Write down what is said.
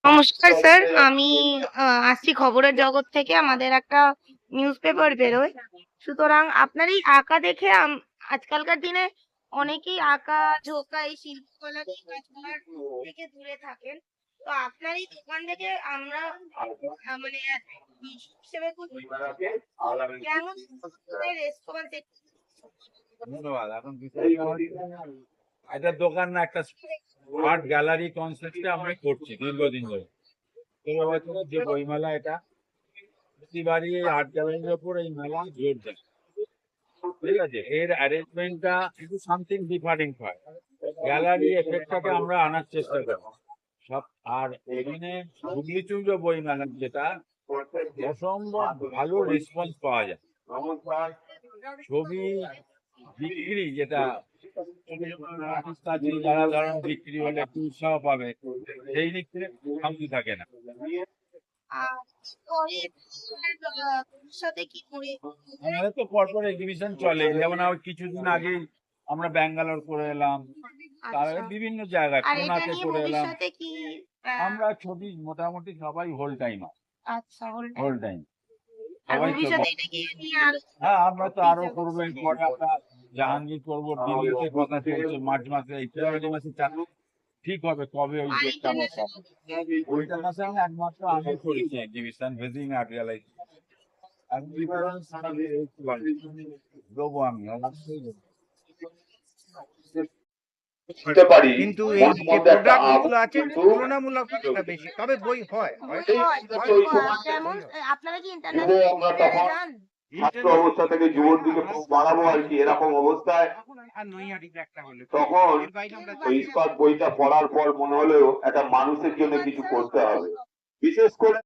নমস্কার স্যার, আমি আসছি খবরের জগৎ থেকে। আমাদের একটা নিউজ পেপার বেরোয়। সুতরাং আপনার এই আঁকা দেখে আজকালকার দিনে অনেকেই আঁকা, ঝোঁকা এই শিল্পকলা নিয়ে কাজ করার থেকে দূরে থাকেন। তো আপনার এই দোকান থেকে আমরা মানে হিসেবে খুব কেমন রেসপন্স? ধন্যবাদ। এখন এটা দোকান না, একটা আর্ট গ্যালারি কনসেপ্টে আমরা করছি দীর্ঘদিন ধরে। ১৬ বছরের যে বইমেলা, এটা প্রতিবারই এই আর্ট গ্যালারির ওপর এই মেলা জোর দেয়। ঠিক আছে, এর অ্যারেঞ্জমেন্টটা একটু সামথিং ডিফারেন্ট হয়। গ্যালারি এফেক্টটাকে আমরা আনার চেষ্টা করি সব। আর এখানে হুগলি চুঞ্জো বই মেলা, যেটা অসম্ভব ভালো রেসপন্স পাওয়া যায়। ছবি বিক্রি, যেটা যারা ধরুন বিক্রি হলে একটু উৎসাহ পাবে, সেই দিক থেকে খামতি থাকে না। আমাদের তো পরপর এক্সিবিশন চলে, যেমন কিছুদিন আগেই আমরা ব্যাঙ্গালোর করে এলাম, তারপরে বিভিন্ন জায়গায় পুনাতে করে এলাম। আমরা ছবি মোটামুটি সবাই হোল টাইম। আচ্ছা, হোল টাইম সবাই। হ্যাঁ, আমরা তো আরো করবো। এরপরে আমরা জাহাঙ্গীর করবো, দিল্লিতে কথা চলছে, মার্চ মাসে, এই ফেব্রুয়ারি মাসে ঠিক হবে কবে ওই ডেটটা বসা। ওইটার মাসে আমি একমাত্র আমি করেছি এক্সিবিশন ভিজিং আর্ট গ্যালারি। দেবো আমি, অবশ্যই দেবো। কিন্তু এই যে প্রোডাক্ট গুলো আছে তুলনামূলক বেশি, তবে বই হয়। আপনারা কি ইন্টারনেটে যান? ছাত্র অবস্থা থেকে জীবন দিকে বাড়াবো আর কি, এরকম অবস্থায় তখন ওই ইস্পাত বইটা পড়ার পর মনে হলেও একটা মানুষের জন্য কিছু করতে হবে, বিশেষ করে